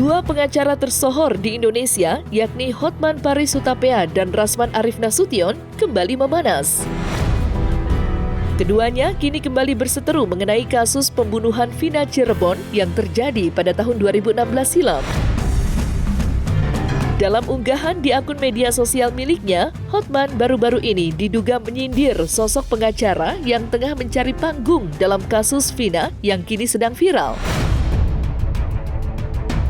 Dua pengacara tersohor di Indonesia, yakni Hotman Paris Hutapea dan Rasman Arif Nasution, kembali memanas. Keduanya kini kembali berseteru mengenai kasus pembunuhan Vina Cirebon yang terjadi pada tahun 2016 silam. Dalam unggahan di akun media sosial miliknya, Hotman baru-baru ini diduga menyindir sosok pengacara yang tengah mencari panggung dalam kasus Vina yang kini sedang viral.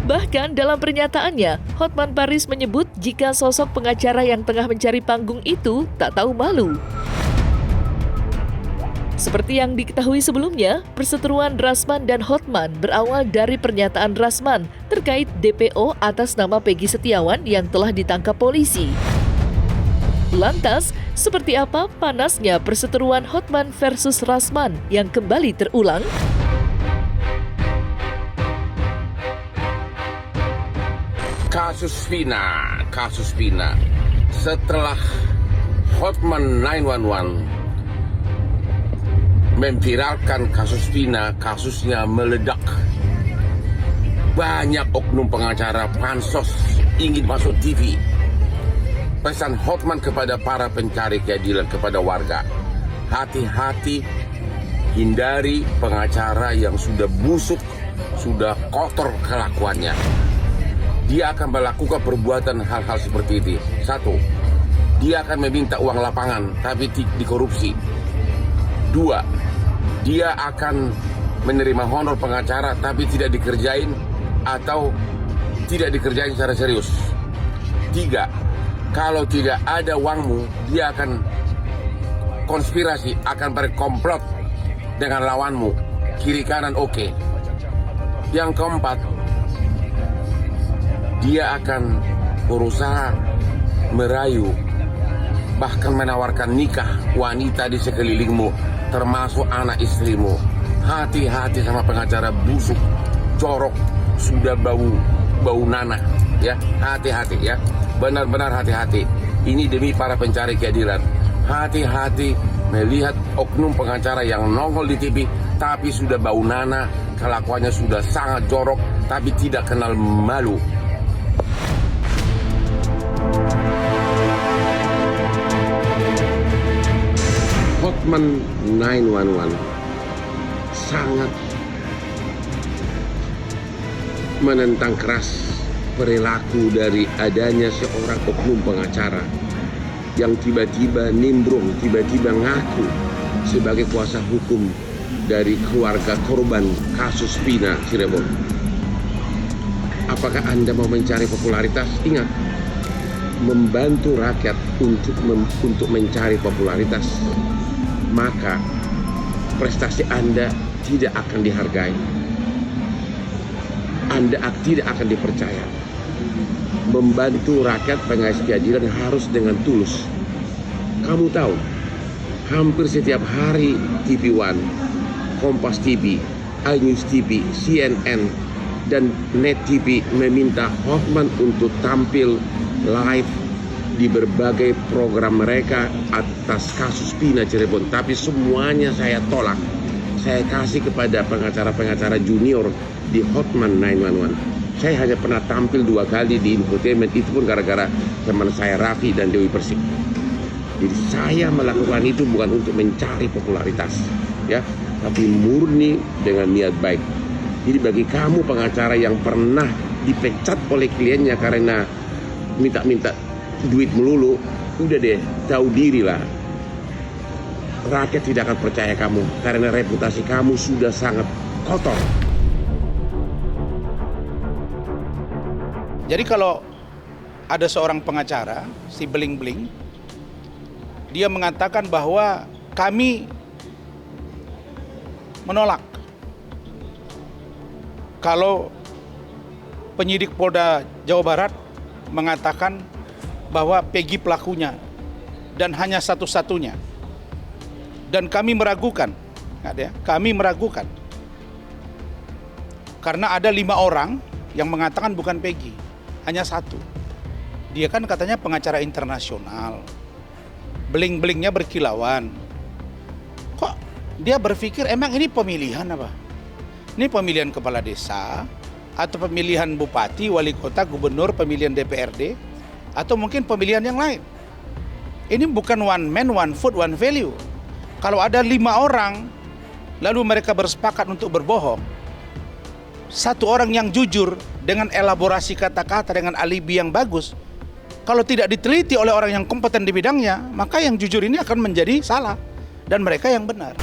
Bahkan dalam pernyataannya, Hotman Paris menyebut jika sosok pengacara yang tengah mencari panggung itu tak tahu malu. Seperti yang diketahui sebelumnya, perseteruan Rasman dan Hotman berawal dari pernyataan Rasman terkait DPO atas nama Peggy Setiawan yang telah ditangkap polisi. Lantas, seperti apa panasnya perseteruan Hotman versus Rasman yang kembali terulang? Kasus Vina. Setelah Hotman 911 memviralkan kasus Vina, kasusnya meledak. Banyak oknum pengacara pansos ingin masuk TV. Pesan Hotman kepada para pencari keadilan, kepada warga, hati-hati, hindari pengacara yang sudah busuk, sudah kotor kelakuannya. Dia akan melakukan perbuatan hal-hal seperti ini. Satu, dia akan meminta uang lapangan tapi dikorupsi. Dua, dia akan menerima honor pengacara tapi tidak dikerjain atau tidak dikerjain secara serius. Tiga, kalau tidak ada uangmu, dia akan konspirasi, akan berkomplot dengan lawanmu. Kiri kanan oke. Yang keempat, dia akan berusaha merayu, bahkan menawarkan nikah wanita di sekelilingmu, termasuk anak istrimu. Hati-hati sama pengacara busuk, corok, sudah bau nanah. Ya, hati-hati ya. Benar-benar hati-hati. Ini demi para pencari keadilan. Hati-hati melihat oknum pengacara yang nongol di TV, tapi sudah bau nanah, kelakuannya sudah sangat jorok, tapi tidak kenal malu. Hotman 911 sangat menentang keras perilaku dari adanya seorang oknum pengacara yang tiba-tiba nimbrung, tiba-tiba ngaku sebagai kuasa hukum dari keluarga korban kasus Vina Cirebon. Apakah Anda mau mencari popularitas? Ingat, membantu rakyat untuk mencari popularitas, maka prestasi Anda tidak akan dihargai. Anda tidak akan dipercaya. Membantu rakyat pengais keadilan harus dengan tulus. Kamu tahu, hampir setiap hari TV One, Kompas TV, iNews TV, CNN, dan Net TV meminta Hotman untuk tampil live di berbagai program mereka atas kasus Vina Cirebon, tapi semuanya saya tolak. Saya kasih kepada pengacara-pengacara junior di Hotman 911. Saya hanya pernah tampil 2 kali di infotainment, itu pun gara-gara teman saya Raffi dan Dewi Persik. Jadi saya melakukan itu bukan untuk mencari popularitas, ya, tapi murni dengan niat baik. Jadi bagi kamu pengacara yang pernah dipecat oleh kliennya karena minta duit melulu, udah deh, tahu diri lah. Rakyat tidak akan percaya kamu karena reputasi kamu sudah sangat kotor. Jadi kalau ada seorang pengacara, si Beling-Beling, dia mengatakan bahwa kami menolak kalau penyidik Polda Jawa Barat mengatakan bahwa Peggy pelakunya dan hanya satu-satunya. Dan kami meragukan, karena ada 5 orang yang mengatakan bukan Peggy, hanya 1. Dia kan katanya pengacara internasional, beling-belingnya berkilauan. Kok dia berpikir emang ini pemilihan apa? Ini pemilihan kepala desa atau pemilihan bupati, wali kota, gubernur, pemilihan DPRD, atau mungkin pemilihan yang lain. Ini bukan one man, one vote, one value. Kalau ada 5 orang, lalu mereka bersepakat untuk berbohong, satu orang yang jujur dengan elaborasi kata-kata, dengan alibi yang bagus, kalau tidak diteliti oleh orang yang kompeten di bidangnya, maka yang jujur ini akan menjadi salah dan mereka yang benar.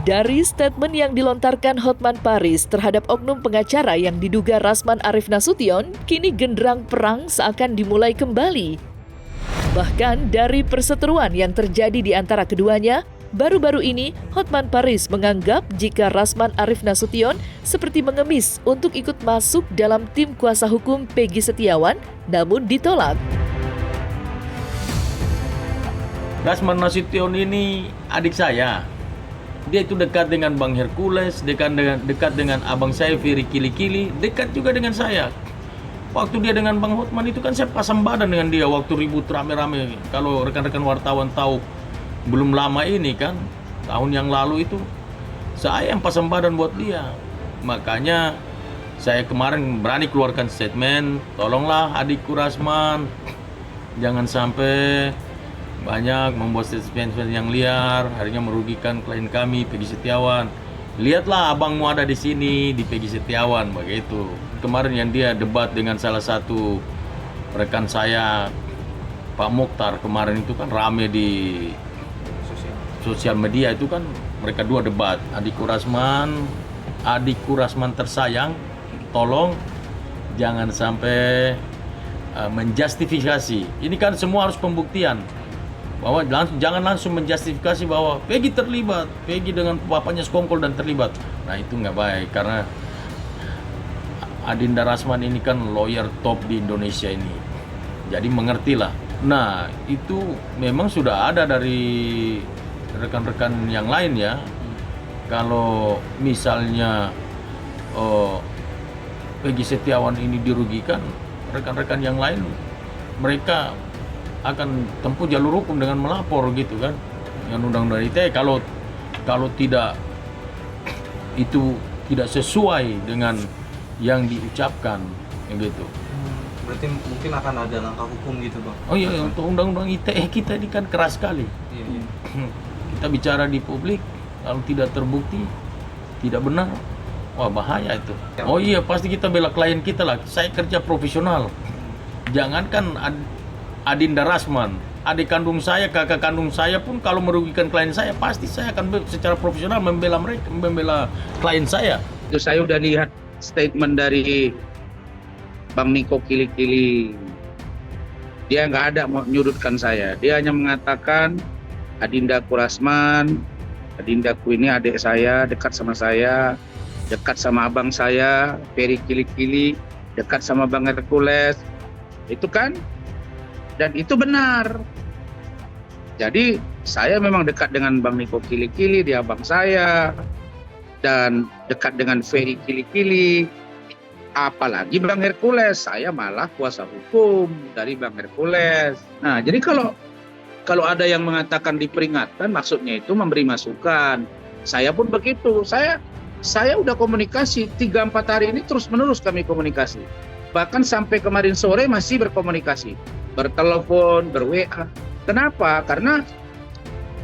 Dari statement yang dilontarkan Hotman Paris terhadap oknum pengacara yang diduga Rasman Arief Nasution, kini genderang perang seakan dimulai kembali. Bahkan dari perseteruan yang terjadi di antara keduanya, baru-baru ini Hotman Paris menganggap jika Rasman Arief Nasution seperti mengemis untuk ikut masuk dalam tim kuasa hukum Peggy Setiawan, namun ditolak. Rasman Nasution ini adik saya. Dia itu dekat dengan Bang Hercules, dekat dengan abang saya Ferry Kili-Kili, dekat juga dengan saya. Waktu dia dengan Bang Hotman itu kan saya pasang badan dengan dia waktu ribut rame-rame. Kalau rekan-rekan wartawan tahu, belum lama ini kan, tahun yang lalu itu, saya yang pasang badan buat dia. Makanya saya kemarin berani keluarkan statement, tolonglah adikku Rasman, jangan sampai banyak membuat statement yang liar, akhirnya merugikan klien kami, Peggy Setiawan. Lihatlah abangmu ada di sini, di Peggy Setiawan, begitu. Kemarin yang dia debat dengan salah satu rekan saya, Pak Mokhtar, kemarin itu kan rame di sosial media itu kan, mereka dua debat. Adikku Rasman tersayang, tolong jangan sampai menjustifikasi. Ini kan semua harus pembuktian. Bahwa jangan langsung menjustifikasi bahwa Peggy terlibat, Peggy dengan bapaknya sekongkol dan terlibat. Nah itu nggak baik, karena Adinda Rasman ini kan lawyer top di Indonesia ini. Jadi mengertilah. Nah itu memang sudah ada dari rekan-rekan yang lain ya. Kalau misalnya Peggy Setiawan ini dirugikan, rekan-rekan yang lain mereka akan tempuh jalur hukum dengan melapor gitu kan, yang undang-undang ITE kalau tidak itu tidak sesuai dengan yang diucapkan gitu. Berarti mungkin akan ada langkah hukum gitu Bang? Oh iya, untuk undang-undang ITE kita ini kan keras sekali. Iya. Kita bicara di publik, kalau tidak terbukti tidak benar, wah bahaya itu. Oh iya, pasti kita bela klien kita lah. Saya kerja profesional. Jangankan Adinda Rasman, adik kandung saya, kakak kandung saya pun kalau merugikan klien saya, pasti saya akan secara profesional membela mereka, membela klien saya. Itu saya udah lihat statement dari Bang Niko Kili-Kili. Dia nggak ada mau menyudutkan saya. Dia hanya mengatakan Adindaku Rasman, Adindaku ini adik saya, dekat sama saya, dekat sama abang saya, Ferry Kili-Kili, dekat sama Bang Hercules. Itu kan? Dan itu benar. Jadi saya memang dekat dengan Bang Niko Kili-Kili, dia abang saya, dan dekat dengan Ferry Kili-Kili. Apalagi Bang Hercules, saya malah kuasa hukum dari Bang Hercules. Nah, jadi kalau ada yang mengatakan diperingatkan, maksudnya itu memberi masukan. Saya pun begitu. Saya udah komunikasi 3-4 hari ini terus-menerus kami komunikasi. Bahkan sampai kemarin sore masih berkomunikasi, bertelepon, ber-WA. Kenapa? Karena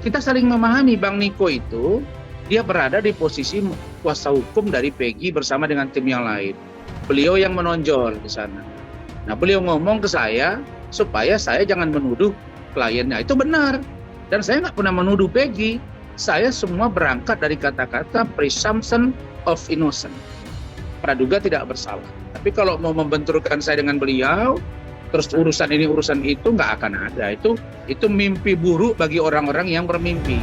kita saling memahami. Bang Niko itu dia berada di posisi kuasa hukum dari Peggy bersama dengan tim yang lain. Beliau yang menonjol di sana. Nah, beliau ngomong ke saya supaya saya jangan menuduh kliennya. Itu benar. Dan saya nggak pernah menuduh Peggy. Saya semua berangkat dari kata-kata presumption of innocence, praduga tidak bersalah. Tapi kalau mau membenturkan saya dengan beliau, terus urusan ini urusan itu, nggak akan ada. Itu mimpi buruk bagi orang-orang yang bermimpi.